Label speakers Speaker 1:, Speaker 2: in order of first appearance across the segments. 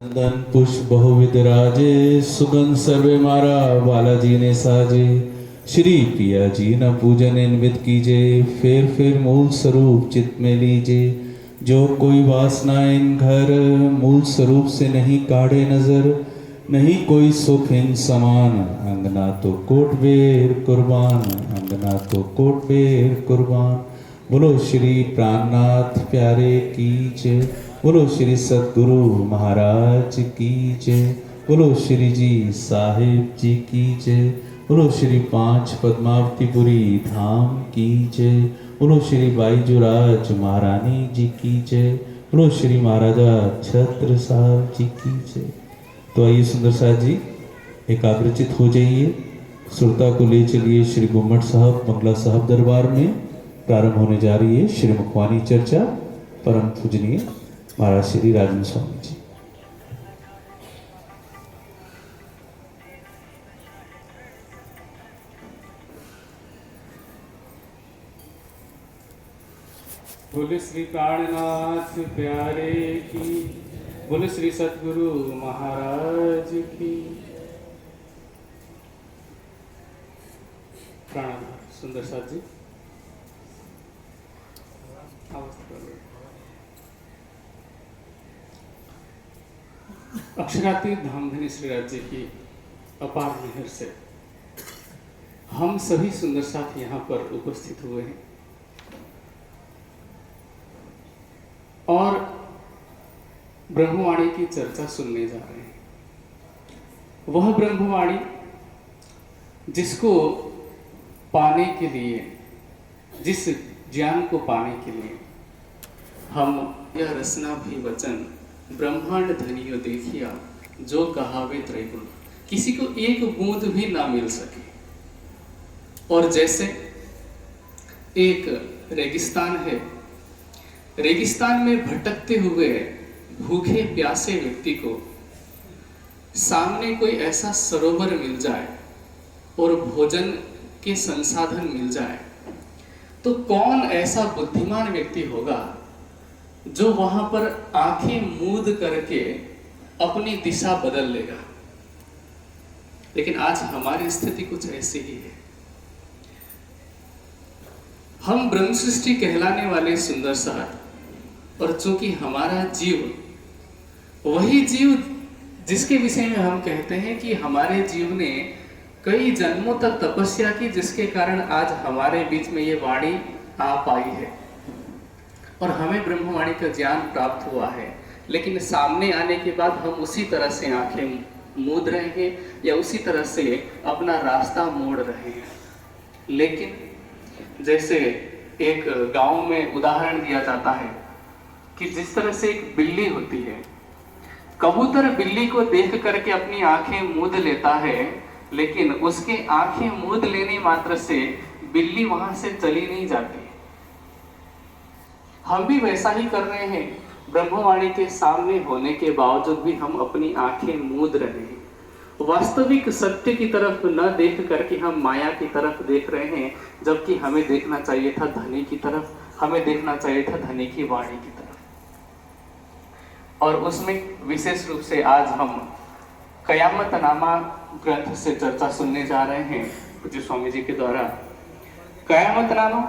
Speaker 1: चंदन पुष्प बहुविध राजे, सुगंध सर्वे मारा बालाजी ने साजे। श्री पिया जी न पूजन इनविद कीजे, फिर मूल स्वरूप चित में लीजे। जो कोई वासना इन घर, मूल स्वरूप से नहीं काढ़े नजर। नहीं कोई सुख इन समान, अंगना तो कोट बेर कुर्बान, अंगना तो कोट बेर कुर्बान। बोलो श्री प्राणनाथ प्यारे की जय। बोलो श्री सद्गुरु महाराज की जय। बोलो श्री जी साहिब जी की जय। बोलो श्री पांच पद्मावतीपुरी धाम की जय। बोलो श्री बाईजूराज महारानी जी की जय। बोलो श्री महाराजा छत्र साहब जी की जय। तो आइए सुंदर साहब जी एकाग्रचित हो जाइए। श्रोता को ले चलिए श्री गुम्मट साहब मंगला साहब दरबार में। प्रारंभ होने जा रही है श्री मुखवानी चर्चा। परम पूजनीय महाराज श्री राजन स्वामी जी।
Speaker 2: बोले श्री प्राणनाथ प्यारे की, बोले श्री सद्गुरु महाराज की। प्राणाम सुंदर साथ जी। अक्षरातीत धामधनी श्री राज्य की अपार मेहर से हम सभी सुंदर साथ यहाँ पर उपस्थित हुए हैं और ब्रह्मवाणी की चर्चा सुनने जा रहे हैं। वह ब्रह्मवाणी जिसको पाने के लिए, जिस ज्ञान को पाने के लिए हम यह रसना भी वचन ब्रह्मांड धनियो देखिया, जो कहावे त्रैगुण, किसी को एक बूंद भी ना मिल सके। और जैसे एक रेगिस्तान है, रेगिस्तान में भटकते हुए भूखे प्यासे व्यक्ति को सामने कोई ऐसा सरोवर मिल जाए और भोजन के संसाधन मिल जाए, तो कौन ऐसा बुद्धिमान व्यक्ति होगा जो वहां पर आंखें मूंद करके अपनी दिशा बदल लेगा। लेकिन आज हमारी स्थिति कुछ ऐसी ही है। हम ब्रह्म सृष्टि कहलाने वाले सुंदर साथ, और चूंकि हमारा जीव वही जीव जिसके विषय में हम कहते हैं कि हमारे जीव ने कई जन्मों तक तपस्या की, जिसके कारण आज हमारे बीच में ये वाणी आ पाई है और हमें ब्रह्मवाणी का ज्ञान प्राप्त हुआ है। लेकिन सामने आने के बाद हम उसी तरह से आंखें मूंद रहे हैं या उसी तरह से अपना रास्ता मोड़ रहे हैं। लेकिन जैसे एक गांव में उदाहरण दिया जाता है कि जिस तरह से एक बिल्ली होती है, कबूतर बिल्ली को देख करके अपनी आंखें मूंद लेता है, लेकिन उसके आंखें मूंद लेने मात्र से बिल्ली वहां से चली नहीं जाती। हम भी वैसा ही कर रहे हैं। ब्रह्मवाणी के सामने होने के बावजूद भी हम अपनी आंखें मूंद रहे हैं। वास्तविक सत्य की तरफ न देख करके हम माया की तरफ देख रहे हैं, जबकि हमें देखना चाहिए था धनी की तरफ, हमें देखना चाहिए था धनी की वाणी की तरफ। और उसमें विशेष रूप से आज हम कयामत नामा ग्रंथ से चर्चा सुनने जा रहे हैं पूज्य स्वामी जी के द्वारा। कयामत नामा,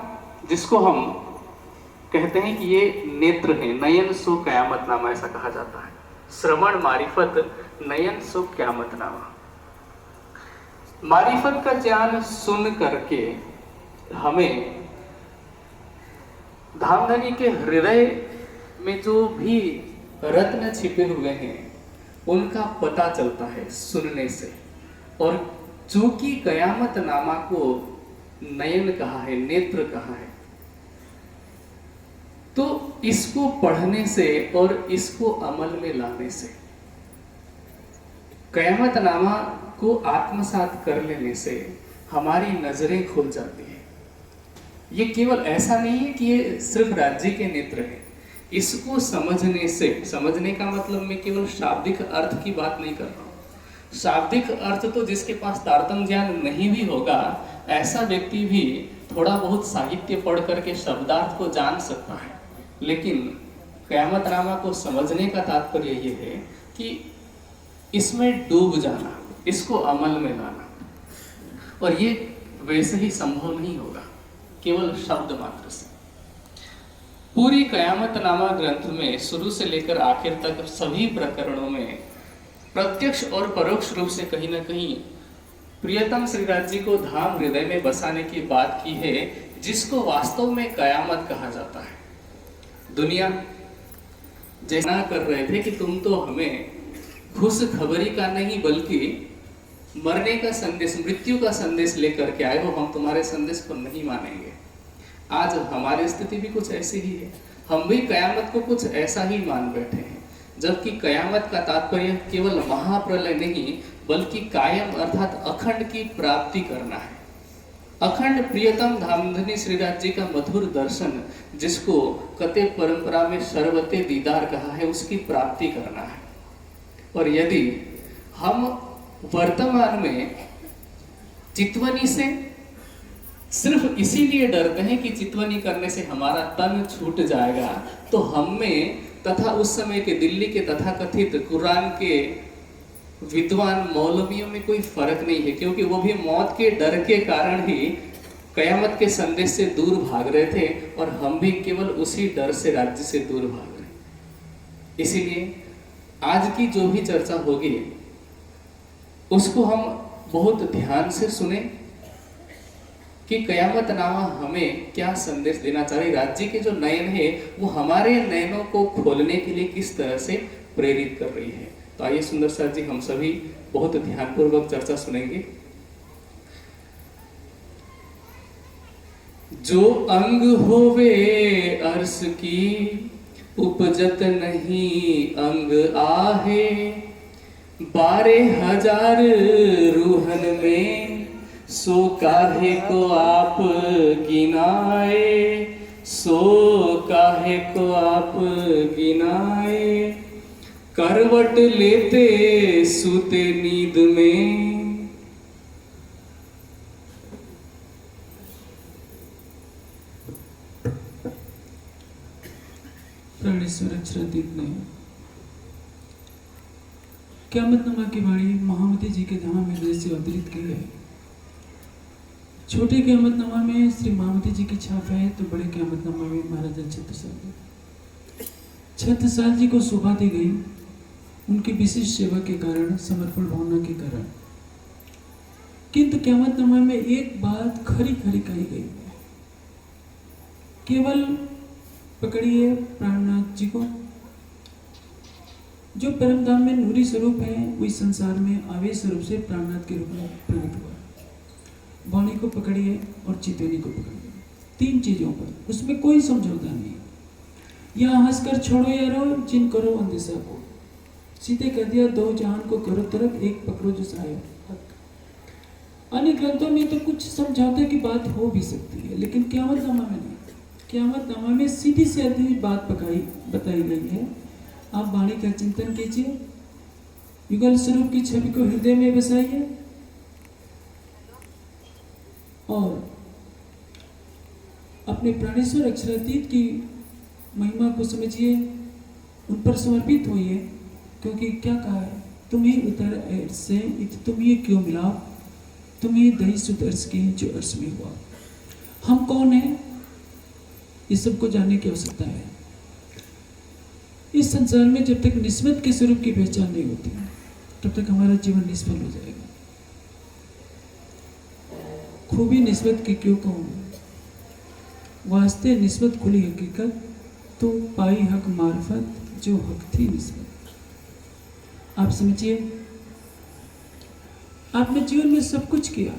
Speaker 2: जिसको हम कहते हैं कि ये नेत्र है, नयन सो कयामत नामा ऐसा कहा जाता है। श्रवण मारिफत, नयन सो कयामत नामा। मारिफत का ज्ञान सुन करके हमें धामधनी के हृदय में जो भी रत्न छिपे हुए हैं उनका पता चलता है सुनने से। और चूंकि कयामत नामा को नयन कहा है, नेत्र कहा है, तो इसको पढ़ने से और इसको अमल में लाने से, कयामत नामा को आत्मसात कर लेने से हमारी नजरें खुल जाती हैं। ये केवल ऐसा नहीं है कि ये सिर्फ राज्य के नेत्र हैं। इसको समझने से, समझने का मतलब मैं केवल शाब्दिक अर्थ की बात नहीं कर रहा हूँ। शाब्दिक अर्थ तो जिसके पास तारतम्य ज्ञान नहीं भी होगा, ऐसा व्यक्ति भी थोड़ा बहुत साहित्य पढ़ करके शब्दार्थ को जान सकता है। लेकिन कयामतनामा को समझने का तात्पर्य ये है कि इसमें डूब जाना, इसको अमल में लाना, और ये वैसे ही संभव नहीं होगा केवल शब्द मात्र से। पूरी कयामत नामा ग्रंथ में शुरू से लेकर आखिर तक सभी प्रकरणों में प्रत्यक्ष और परोक्ष रूप से कहीं ना कहीं प्रियतम श्रीराज जी को धाम हृदय में बसाने की बात की है, जिसको वास्तव में कयामत कहा जाता है। दुनिया जैसा कर रहे थे कि तुम तो हमें खुश खबरी का नहीं बल्कि मरने का संदेश, मृत्यु का संदेश लेकर के आए हो, हम तुम्हारे संदेश को नहीं मानेंगे। आज हमारी स्थिति भी कुछ ऐसी ही है, हम भी कयामत को कुछ ऐसा ही मान बैठे हैं, जबकि कयामत का तात्पर्य केवल महाप्रलय नहीं बल्कि कायम अर्थात अखंड की प्राप्ति करना है। अखंड प्रियतम धामधनी श्रीराज जी का मधुर दर्शन, जिसको कते परंपरा में सर्वते दीदार कहा है, उसकी प्राप्ति करना है। और यदि हम वर्तमान में चितवनी से सिर्फ इसीलिए डरते हैं कि चितवनी करने से हमारा तन छूट जाएगा, तो हम में तथा उस समय के दिल्ली के तथाकथित कुरान के विद्वान मौलवियों में कोई फर्क नहीं है, क्योंकि वो भी मौत के डर के कारण ही कयामत के संदेश से दूर भाग रहे थे, और हम भी केवल उसी डर से राज्य से दूर भाग रहे। इसीलिए आज की जो भी चर्चा होगी उसको हम बहुत ध्यान से सुने कि कयामत नामा हमें क्या संदेश देना चाह रही। राज्य के जो नयन है वो हमारे नयनों को खोलने के लिए किस तरह से प्रेरित कर रही है। तो आइए सुंदर सर जी हम सभी बहुत ध्यानपूर्वक चर्चा सुनेंगे। जो अंग होवे अर्श की उपजत नहीं अंग आहे, 12,000 रूहन में सो काहे को आप गिनाए, सो काहे को आप गिनाए, करवट लेते सूते नींद में।
Speaker 3: प्राणेश्वर अक्षरातीत ने क़यामतनामा की वाणी महामती जी के धाम हृदय से अवतरित की है। छोटे क़यामतनामा में श्री महामती जी की छाप है, तो बड़े क़यामतनामा में महाराजा छत्रसाल जी को शोभा दी गई उनकी विशिष्ट सेवा के कारण, समर्पण भावना के कारण। किंतु क़यामतनामा में एक बात खरी खरी कही गई, केवल पकड़िए प्राणनाथ जी को, जो परमधाम में नूरी स्वरूप है, वही संसार में आवेश स्वरूप से प्राणनाथ के रूप में प्रकट हुआ। वाणी को पकड़िए और चितवनी को पकड़िए, 3 चीजों पर, उसमें कोई समझौता नहीं। यहाँ हंसकर छोड़ो यारो, जिन करो अंदेशा को, सीधे कह दिया 2 जहान को करो तरफ, एक पकड़ो जो साहेब। अन्य ग्रंथों में तो कुछ समझौते की बात हो भी सकती है, लेकिन क़यामतनामा में नहीं। क़यामतनामा में सीधी से आधी बात बताई गई है। आप वाणी का चिंतन कीजिए, युगल स्वरूप की छवि को हृदय में बसाइए और अपने प्राणेश्वर अक्षरातीत की महिमा को समझिए, उन पर समर्पित होइए। क्योंकि क्या कहा है, तुम्हें उतर अर्श से तुम्हें क्यों मिला, तुम्हें दही सुध अर्श की जो अर्श में हुआ। हम कौन हैं, इस सबको जानने की आवश्यकता है। इस संसार में जब तक निस्बत के स्वरूप की पहचान नहीं होती, तब तक हमारा जीवन निष्फल हो जाएगा। खूबी निस्बत की क्यों कहूँ, वास्ते निस्बत खुली हकीकत, तो पाई हक मार्फत जो हक थी निस्बत। आप समझिए, आपने जीवन में सब कुछ किया,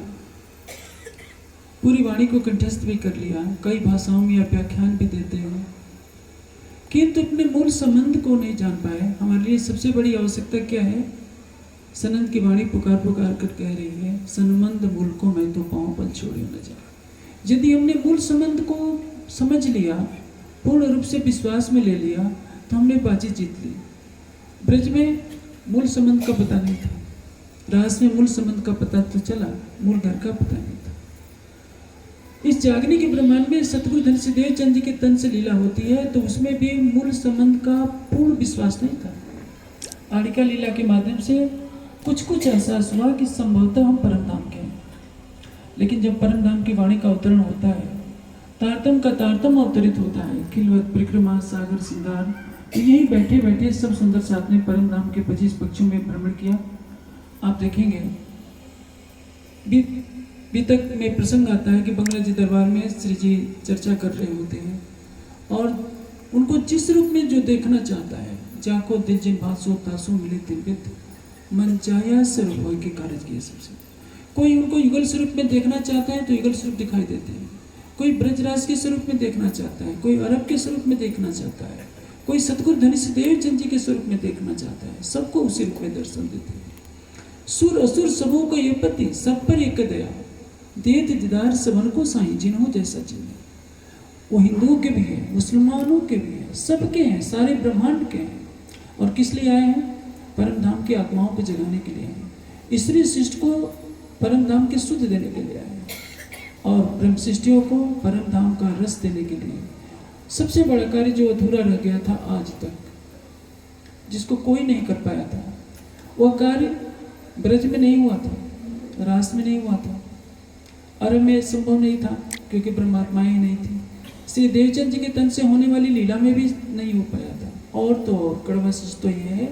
Speaker 3: पूरी वाणी को कंठस्थ भी कर लिया, कई भाषाओं में व्याख्यान भी देते हैं, किंतु अपने मूल संबंध को नहीं जान पाए। हमारे लिए सबसे बड़ी आवश्यकता क्या है? सनंद की वाणी पुकार पुकार कर कह रही है, संबंध मूल को मैं तो पाँव पर छोड़े न जाए। यदि हमने मूल संबंध को समझ लिया, पूर्ण रूप से विश्वास में ले लिया, तो हमने बाजी जीत ली। ब्रज में मूल संबंध का पता नहीं था, रास में मूल संबंध का पता तो चला, मूल घर का पता नहीं था। इस जागने के ब्रह्मांड में सतगुरु धन सिद्धेव चंद जी के तन से लीला होती है, तो उसमें भी मूल संबंध का पूर्ण विश्वास नहीं था। आड़िका लीला के माध्यम से कुछ कुछ एहसास हुआ कि संभवतः हम परम धाम के हैं। लेकिन जब परम धाम की वाणी का अवतरण होता है, तारतम का तारतम अवतरित होता है, खिलवत परिक्रमा सागर सिंगार, तो यही बैठे बैठे सब सुंदर साथ ने परम धाम के 25 पक्षों में भ्रमण किया। आप देखेंगे अभी तक में प्रसंग आता है कि बंगला जी दरबार में श्री जी चर्चा कर रहे होते हैं और उनको जिस रूप में जो देखना चाहता है, जाको दिल जिन भासो तासो मिले तिलबित मन चाया स्वरूप हो के कार्य किए सबसे। कोई उनको युगल स्वरूप में देखना चाहता है तो युगल स्वरूप दिखाई देते हैं, कोई ब्रजराज के स्वरूप में देखना चाहता है, कोई अरब के स्वरूप में देखना चाहता है, कोई सतगुरु धनिष्ठ देवचंद जी के स्वरूप में देखना चाहता है, सबको उसी रूप में दर्शन देते हैं। सुर असुर सबों को ये पति, सब पर एक दया, देत दीदार सबन को साईं जिन्हों जैसा चिन्ह। वो हिंदुओं के भी हैं, मुसलमानों के भी हैं, सबके हैं, सारे ब्रह्मांड के हैं। और किस लिए आए हैं? परम धाम की आत्माओं को जगाने के लिए हैं। स्त्री शिष्ट को परम धाम के शुद्ध देने के लिए आए हैं और ब्रह्म शिष्टियों को परम धाम का रस देने के लिए। सबसे बड़ा कार्य जो अधूरा रह गया था आज तक, जिसको कोई नहीं कर पाया था, वह कार्य ब्रज में नहीं हुआ था, रास में नहीं हुआ था, अरब में संभव नहीं था क्योंकि ब्रह्मात्माएं ही नहीं थी, श्री देवचंद जी के तन से होने वाली लीला में भी नहीं हो पाया था। और तो और कड़वा सच तो यह है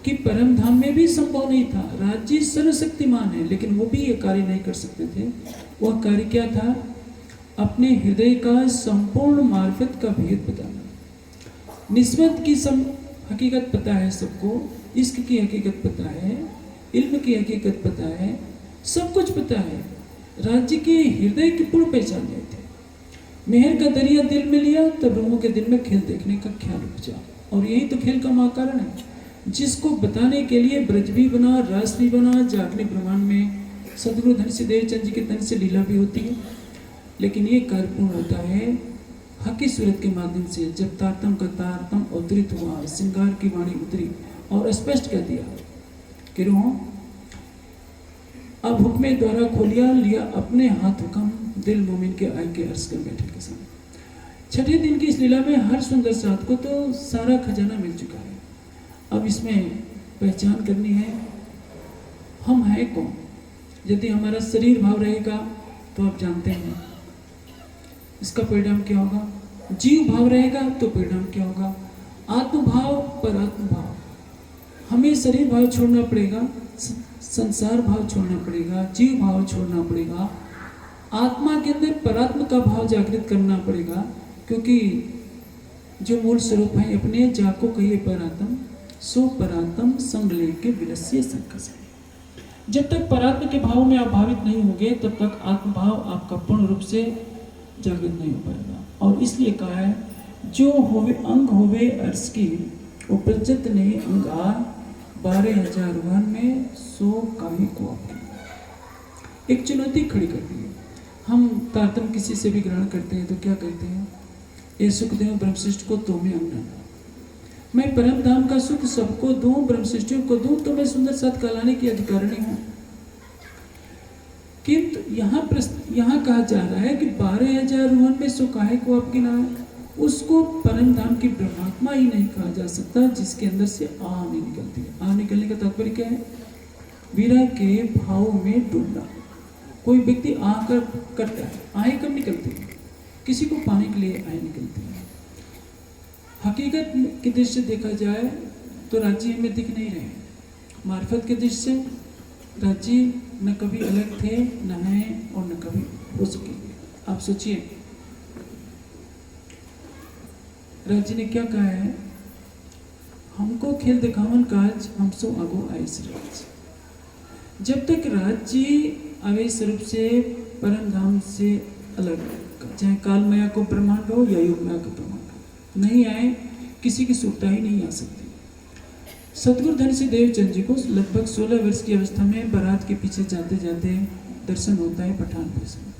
Speaker 3: कि परम धाम में भी संभव नहीं था। राज्य सर्वशक्तिमान है लेकिन वो भी ये कार्य नहीं कर सकते थे। वह कार्य क्या था? अपने हृदय का संपूर्ण मार्फत का भेद बताना। निस्बत की हकीकत पता है सबको, इश्क की हकीकत पता है, इल्म की हकीकत पता है, सब कुछ पता है। राज्य के हृदय की पूर्ण पहचान नहीं थे। मेहर का दरिया दिल में लिया तब लोगों के दिल में खेल देखने का ख्याल उपजा। और यही तो खेल का महाकारण है, जिसको बताने के लिए ब्रज भी बना, रास भी बना, जागने ब्रह्मांड में सदगुरु धनिष्ठ देवचंद जी के तन से लीला भी होती है। लेकिन ये कार्य पूर्ण होता है हकी सूरत के माध्यम से, जब तारतम का तारतम अवतरित हुआ, श्रृंगार की वाणी उतरी और स्पष्ट कर दिया कि रोह अब हुक्मे द्वारा खोलिया लिया अपने हाथ हुक्म, दिल मोमिन के आय के अर्ज कर बैठे के सामने। छठे दिन की इस लीला में हर सुंदर साथ को तो सारा खजाना मिल चुका है। अब इसमें पहचान करनी है हम हैं कौन। यदि हमारा शरीर भाव रहेगा तो आप जानते हैं इसका परिणाम क्या होगा। जीव भाव रहेगा तो परिणाम क्या होगा। आत्मभाव पर आत्मभाव, हमें शरीर भाव छोड़ना पड़ेगा, संसार भाव छोड़ना पड़ेगा, जीव भाव छोड़ना पड़ेगा, आत्मा के अंदर परात्म का भाव जागृत करना पड़ेगा। क्योंकि जो मूल स्वरूप है अपने, जाको कहिए परात्म, सो परात्म संग लेके विलस्य संकस है। जब तक परात्म के भाव में आप भावित नहीं होंगे तब तक आत्मभाव आपका पूर्ण रूप से जागृत नहीं हो पाएगा। और इसलिए कहा है जो होवे अंग होवे अर्श की, उपजत ने अंगार 12,000 वन में सो काहे को आपकी। एक चुनौती खड़ी कर दी है। हम तारतम किसी से भी ग्रहण करते हैं तो क्या कहते हैं? ये सुख देव ब्रह्मशिष्ट को तो मैं अंगना, मैं परम धाम का सुख सबको दूं, ब्रह्मशिष्टियों को दूं तो मैं सुंदर साथ कहलाने की अधिकारिणी हूं। किंतु यहाँ कहा जा रहा है कि 12,000 वन में सो काहे को आपकी ना है। उसको परम धाम की ब्रह्मात्मा ही नहीं कहा जा सकता जिसके अंदर से आ नहीं निकलती है। आ निकलने का तात्पर्य क्या है? विरह के भाव में डूबना। कोई व्यक्ति आ कर करता है, आए कब निकलती है? किसी को पाने के लिए आए निकलती है। हकीकत की दृष्टि से देखा जाए तो राज्य हमें दिख नहीं रहे। मार्फत के दृष्टि से राज्य न कभी अलग थे, न हैं और न कभी हो सकेंगे। आप सोचिए राज्य ने क्या कहा है? हमको खेल दिखावन काज हमसो आगो आए राज्य। जब तक राज्य आवेश स्वरूप से परम धाम से अलग है, चाहे काल माया को ब्रह्मांड हो या योग माया को ब्रह्मांड हो, नहीं आए किसी की सुखता ही नहीं आ सकती। सतगुरु धनिष्ठ देवचंद जी को लगभग 16 वर्ष की अवस्था में बारात के पीछे जाते जाते दर्शन होता है पठान भेष में।